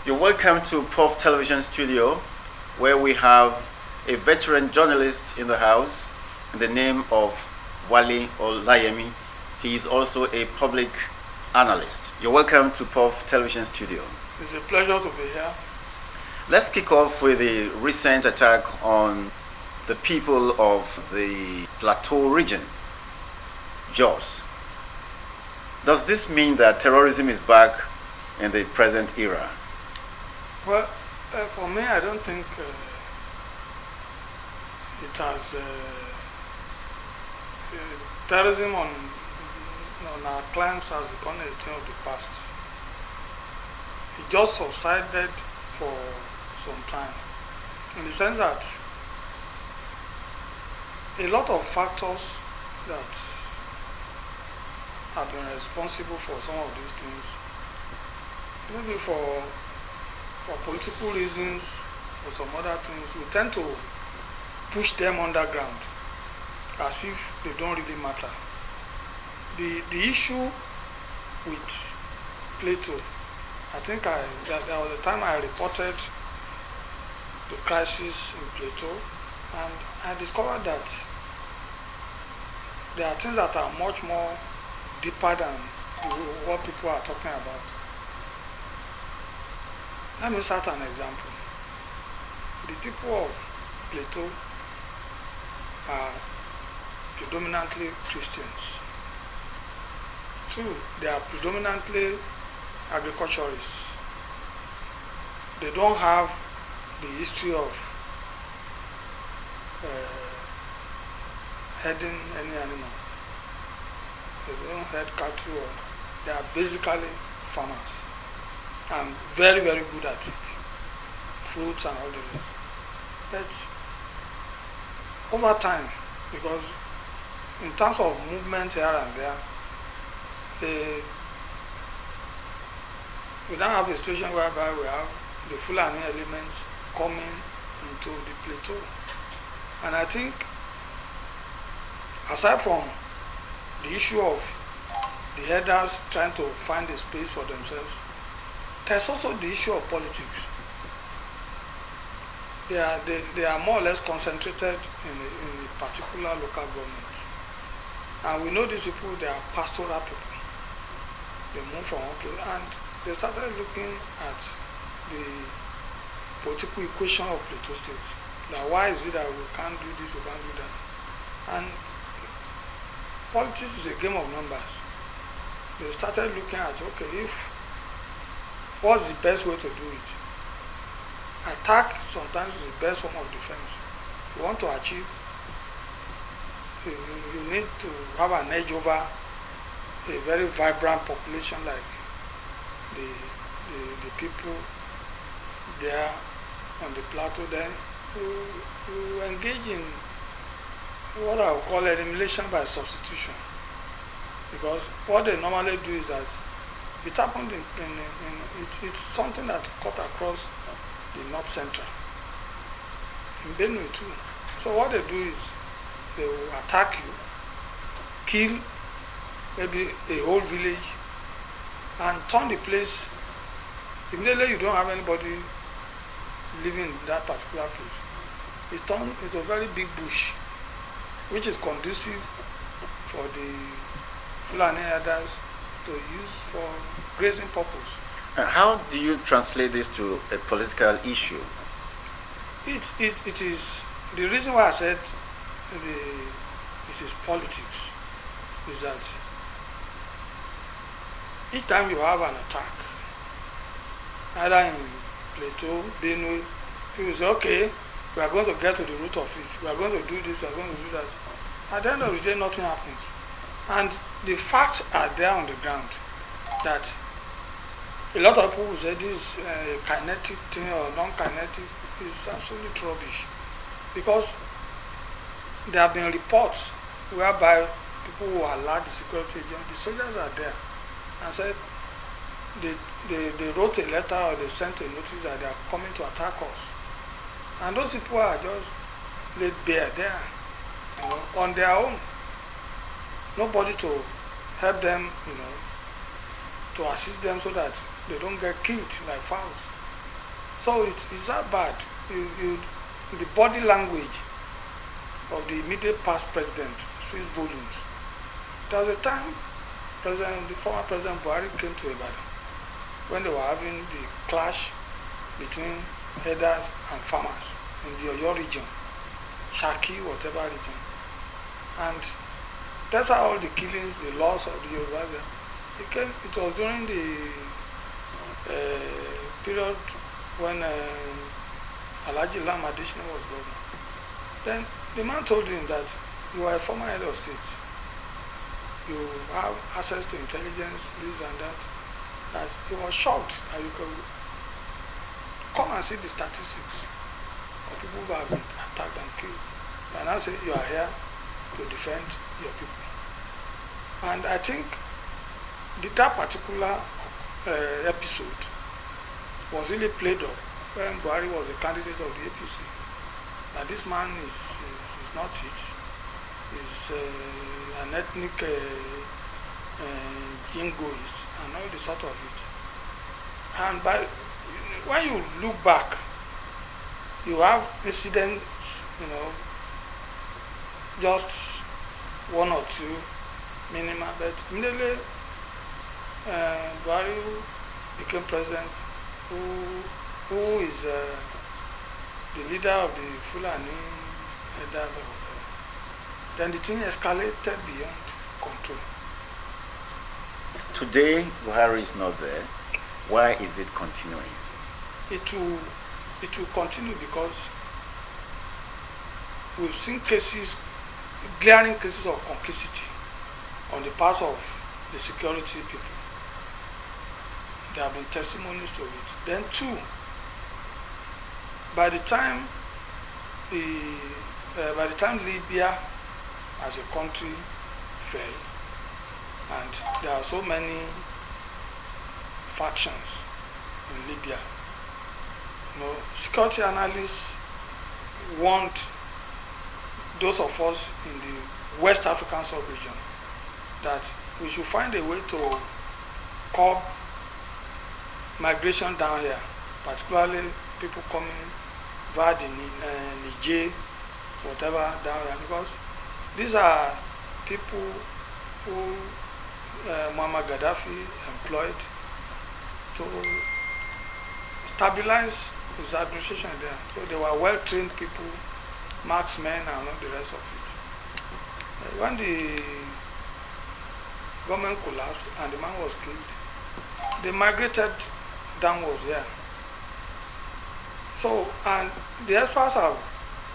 You're welcome to Puff Television Studio, where we have a veteran journalist in the house in the name of Wale Olayemi. He is also a public analyst. You're welcome to Puff Television Studio. It's a pleasure to be here. Let's kick off with the recent attack on the people of the Plateau region, Jos. Does this mean that terrorism is back in the present era? Well, for me, I don't think it has terrorism on our claims has become a thing of the past. It just subsided for some time, in the sense that a lot of factors that have been responsible for some of these things, maybe for political reasons or some other things, we tend to push them underground as if they don't really matter. The issue with Plateau, I think there was a time I reported the crisis in Plateau, and I discovered that there are things that are much more deeper than what people are talking about. Let me start an example. The people of Plateau are predominantly Christians. Two, they are predominantly agriculturists. They don't have the history of herding any animal. They don't herd cattle. They are basically farmers and very, very good at it. Fruits and all the rest. But over time, because in terms of movement here and there, we now have a situation whereby we have the Fulani elements coming into the Plateau. And I think, aside from the issue of the herders trying to find a space for themselves, there's also the issue of politics. They are more or less concentrated in a particular local government. And we know these people, they are pastoral people. They move from one place, and they started looking at the political equation of Plateau State. That why is it that we can't do this, we can't do that? And politics is a game of numbers. They started looking at, okay, what's the best way to do it? Attack sometimes is the best form of defense. If you want to achieve, you need to have an edge over a very vibrant population like the people there on the plateau. Then you engage in what I would call elimination by substitution, because what they normally do is that it happened it's something that cut across the north central, in Benue too. So what they do is they will attack you, kill maybe a whole village, and turn the place. Immediately you don't have anybody living in that particular place. It turns into a very big bush, which is conducive for the Fulani herders to use for grazing purpose. How do you translate this to a political issue? It is the reason why I said it is politics, is that each time you have an attack, either in Plateau, Benue, people say, okay, we are going to get to the root of it, we are going to do this, we are going to do that. At the end of the day, nothing happens. And the facts are there on the ground that a lot of people will say this kinetic thing or non-kinetic is absolutely rubbish, because there have been reports whereby people who alert the security agents, the soldiers are there, and said they wrote a letter or they sent a notice that they are coming to attack us, and those people are just laid bare there, on their own. Nobody to help them, to assist them so that they don't get killed like fowls. So it's that bad. The body language of the immediate past president speaks volumes. There was a time the former President Buhari came to Ibadan when they were having the clash between herders and farmers in the Oyo region, Shaki, whatever region. And that's how all the killings, the loss of the Yoruba, it was during the period when Alhaji Lam Adesina was governor. Then the man told him that you are a former head of state. You have access to intelligence, this and that. That he was shocked that you could come and see the statistics of people who have been attacked and killed. And I say you are here to defend your people. And I think that particular episode was really played up when Buhari was a candidate of the APC. That this man is not it. He's an ethnic jingoist and all the sort of it. And when you look back, you have incidents, just one or two minima, but immediately Buhari became president, who is the leader of the Fulani herders or whatever. Then the thing escalated beyond control. Today, Buhari is not there. Why is it continuing? It will continue because we've seen glaring cases of complicity on the part of the security people. There have been testimonies to it. Then two, by the time Libya as a country fell, and there are so many factions in Libya, security analysts want those of us in the West African sub-region that we should find a way to curb migration down here, particularly people coming via the Niger, whatever, down here, because these are people who Muammar Gaddafi employed to stabilize his administration there. So they were well-trained people, marksmen and all the rest of it. When the government collapsed and the man was killed, they migrated downwards here. So, and the experts have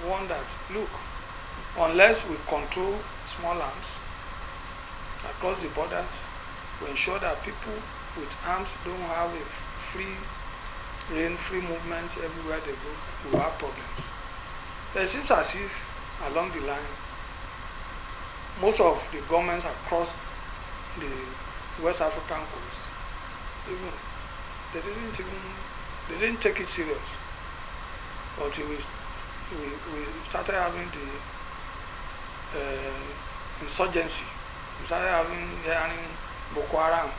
warned that, look, unless we control small arms across the borders, we ensure that people with arms don't have a free reign, free movement everywhere they go, we will have problems. But it seems as if along the line, most of the governments across the West African coast, they didn't take it serious until we started having the insurgency. We started hearing Boko Haram,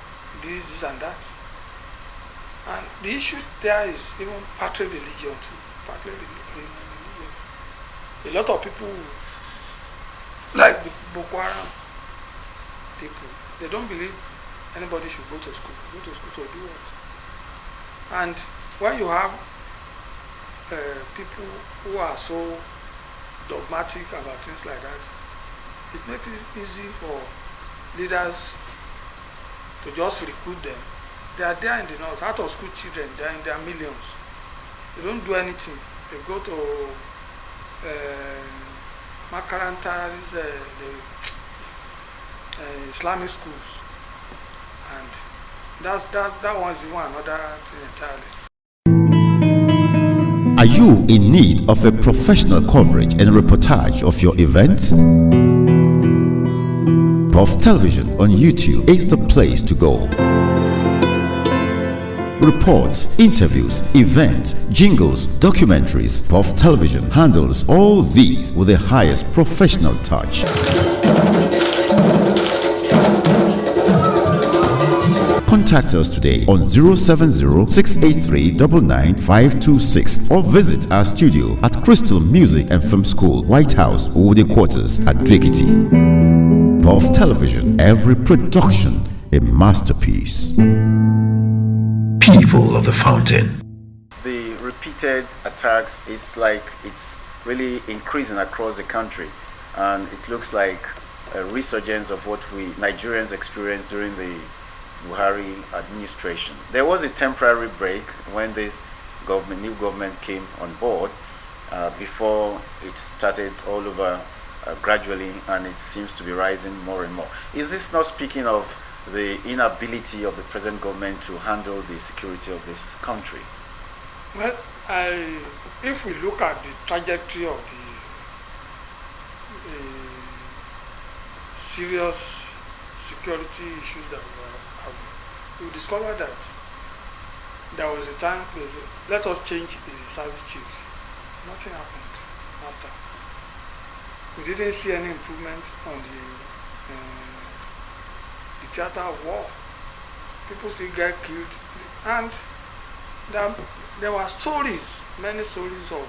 this and that. And the issue there is even partly religion too. Partly religion. A lot of people, like the Boko Haram people, they don't believe anybody should go to school. Go to school to do what? And when you have people who are so dogmatic about things like that, it makes it easy for leaders to just recruit them. They are there in the north, out of school children, they are in their millions. They don't do anything. They go to Makarantas, the Islamic schools, and that one's even another thing entirely. Are you in need of a professional coverage and reportage of your events? Puff Television on YouTube is the place to go. Reports, interviews, events, jingles, documentaries. Puff Television handles all these with the highest professional touch. Contact us today on 070-683-99526 or visit our studio at Crystal Music and Film School, White House, Ode Quarters at Drekiti. Puff Television, every production a masterpiece. People of the fountain. The repeated attacks is like it's really increasing across the country, and it looks like a resurgence of what we Nigerians experienced during the Buhari administration. There was a temporary break when this new government came on board before it started all over gradually, and it seems to be rising more and more. Is this not speaking of the inability of the present government to handle the security of this country? Well, if we look at the trajectory of the serious security issues that we are having, we discovered that there was a time, let us change the service chiefs. Nothing happened after. We didn't see any improvement on the theater of war. People still get killed, and there were stories, many stories of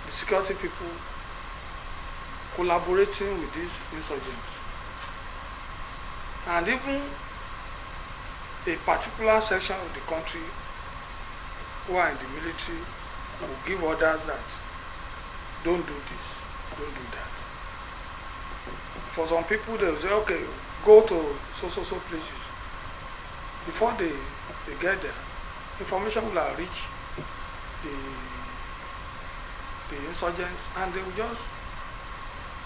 the security people collaborating with these insurgents, and even a particular section of the country who are in the military will give orders that don't do this, don't do that. For some people, they will say, okay, go to so places. Before they get there, information will have reached the insurgents, and they will just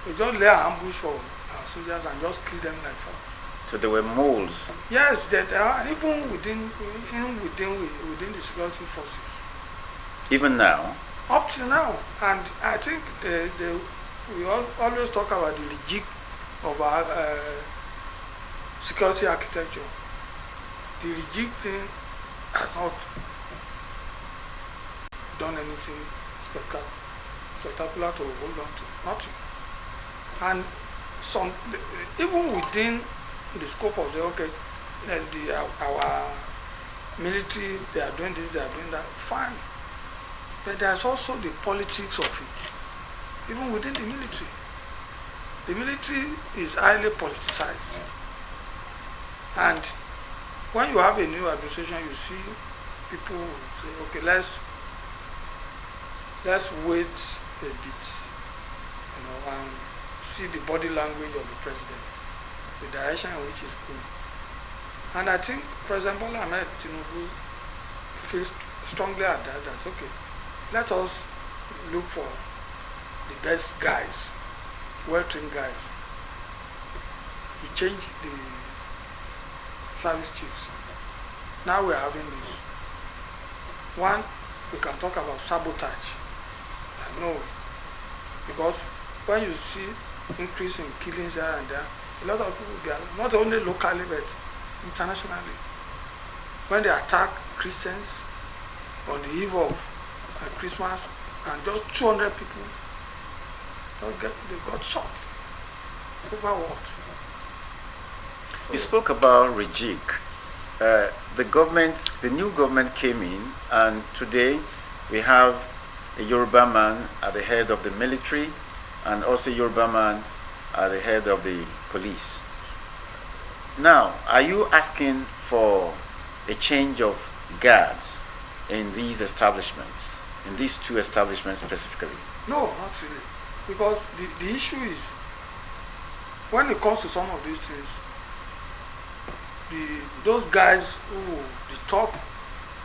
lay an ambush for our soldiers and just kill them like that. So there were moles. Yes, there are, even within the security forces. Even now? Up to now. And I think we always talk about the rejig of our security architecture. The rejig thing has not done anything spectacular to hold on to. Nothing. And even within the scope of our military, they are doing this, they are doing that, fine. But there's also the politics of it. Even within the military. The military is highly politicized. And when you have a new administration, you see people say, okay, let's wait a bit, and see the body language of the president, the direction in which he's going. And I think President Bola Ahmed Tinubu feels strongly at that, okay, let us look for the best guys, well-trained guys. He changed the service chiefs. Now we're having this. One, we can talk about sabotage. I know, because when you see increase in killings here and there, a lot of people, not only locally but internationally, when they attack Christians on the eve of Christmas, and just 200 people they got shot. Over what? You spoke about rejig. The new government came in, and today we have a Yoruba man at the head of the military, and also a Yoruba man at the head of the police. Now, are you asking for a change of guards in these establishments, in these two establishments specifically? No, not really. Because the issue is, when it comes to some of these things, those guys the top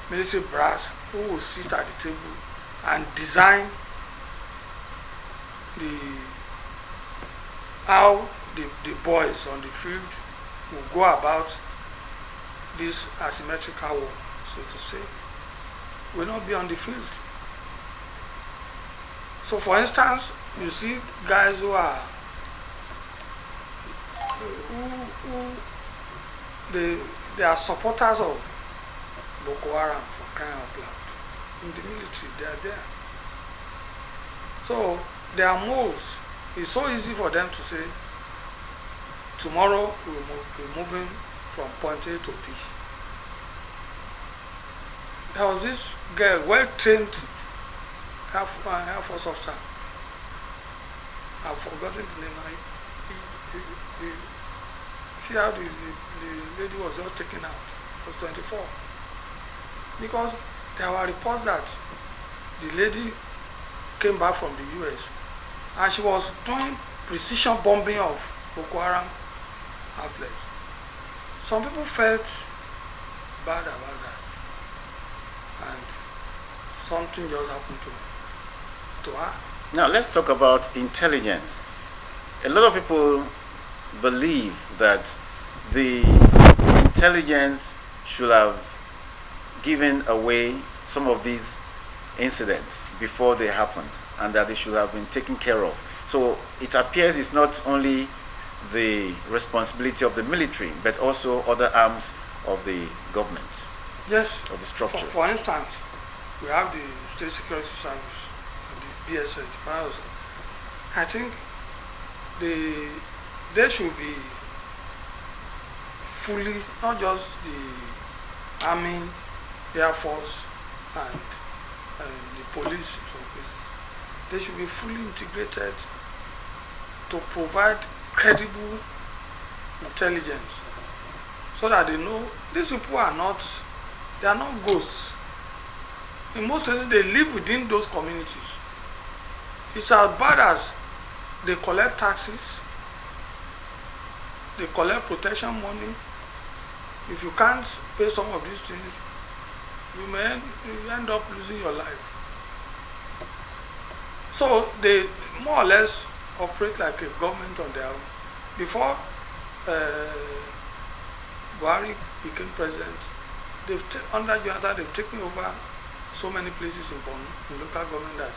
military brass who will sit at the table and design how the boys on the field will go about this asymmetrical war, so to say, will not be on the field. So for instance, you see guys who are they are supporters of Boko Haram, for crying out loud. In the military, they are there. So they are moles. It's so easy for them to say, tomorrow we're moving from point A to B. There was this girl, well-trained Air Force officer. I've forgotten the name. See how the lady was just taken out. She was 24. Because there were reports that the lady came back from the US and she was doing precision bombing of Boko Haram outlets. Some people felt bad about that, and something just happened to her. Now let's talk about intelligence. A lot of people believe that the intelligence should have given away some of these incidents before they happened, and that they should have been taken care of. So it appears it's not only the responsibility of the military, but also other arms of the government. Yes. Of the structure. For instance, we have the State Security Service, the DSS. I think they should be fully, not just the Army, Air Force, and the police. They should be fully integrated to provide credible intelligence, so that they know these people are not ghosts. In most cases, they live within those communities. It's as bad as they collect taxes, they collect protection money. If you can't pay some of these things, you end up losing your life. So they more or less operate like a government on their own. Before Buhari became president, under Jonathan, they've taken over so many places in local government that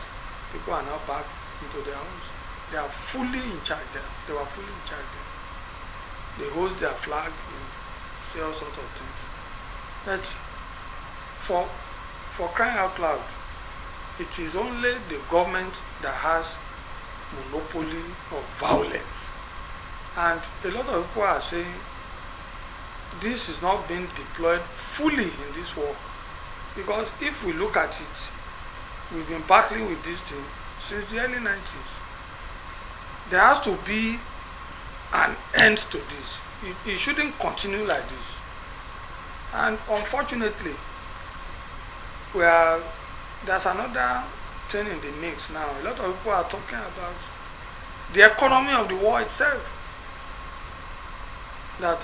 people are now back into their homes. They are fully in charge there. They were fully in charge there. They hoist their flag and say all sorts of things. But for crying out loud, it is only the government that has monopoly of violence. And a lot of people are saying this is not being deployed fully in this war. Because if we look at it, we've been battling with this thing since the early 90s. There has to be an end to this. It shouldn't continue like this. And unfortunately, there's another thing in the mix now. A lot of people are talking about the economy of the war itself. That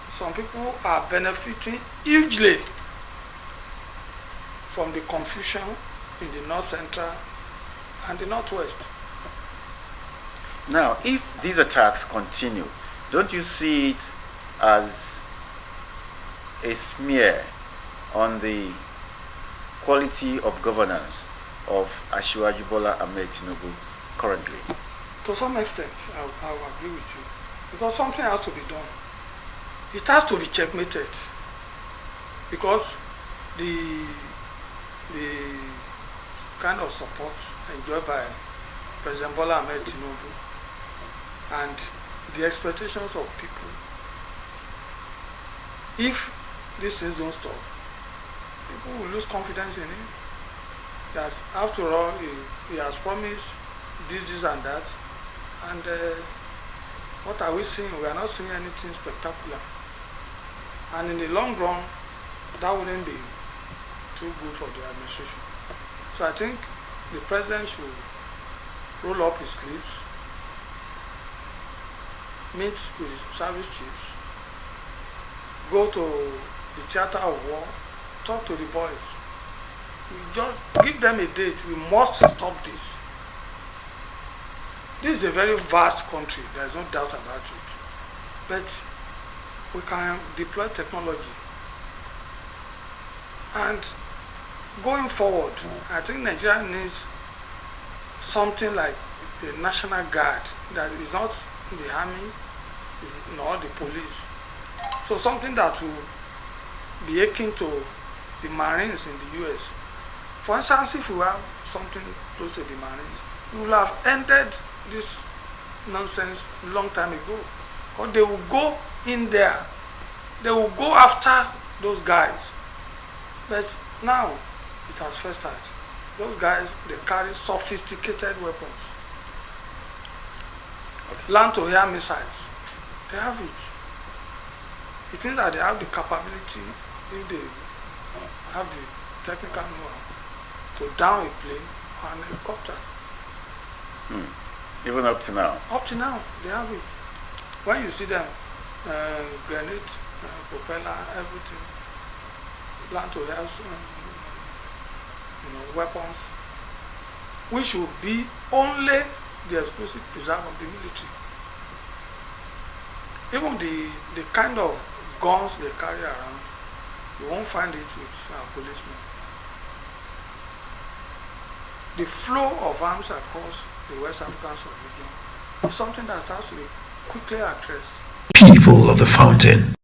some people are benefiting hugely from the confusion in the North Central and the Northwest. Now, if these attacks continue, don't you see it as a smear on the quality of governance of Asiwaju Bola Ahmed Tinubu currently? To some extent, I will agree with you. Because something has to be done. It has to be checkmated. Because the kind of support enjoyed by President Bola Ahmed Tinubu and the expectations of people, if these things don't stop, people will lose confidence in him. That after all, he has promised this and that, and what are we seeing? We are not seeing anything spectacular. And in the long run, that wouldn't be too good for the administration. So I think the president should roll up his sleeves, meet with his service chiefs, go to the theater of war, talk to the boys. We just give them a date. We must stop this. This is a very vast country, there's no doubt about it. But we can deploy technology. And going forward, I think Nigeria needs something like a national guard that is not the army, is not the police. So something that will be akin to the Marines in the US. For instance, if we have something close to the Marines, we will have ended this nonsense long time ago. Because they will go in there they will go after those guys. But now it has festered. Those guys, they carry sophisticated weapons. Okay. Land-to-air missiles. They have it. It means that they have the capability, if they have the technical know-how, to down a plane or an helicopter. Even up to now. Up to now, they have it. When you see them, grenade, propeller, everything, land-to-air, weapons, which will be only the exclusive preserve of the military. Even the kind of guns they carry around, you won't find it with policemen. The flow of arms across the West African sub-region is something that has to be quickly addressed. People of the Fountain.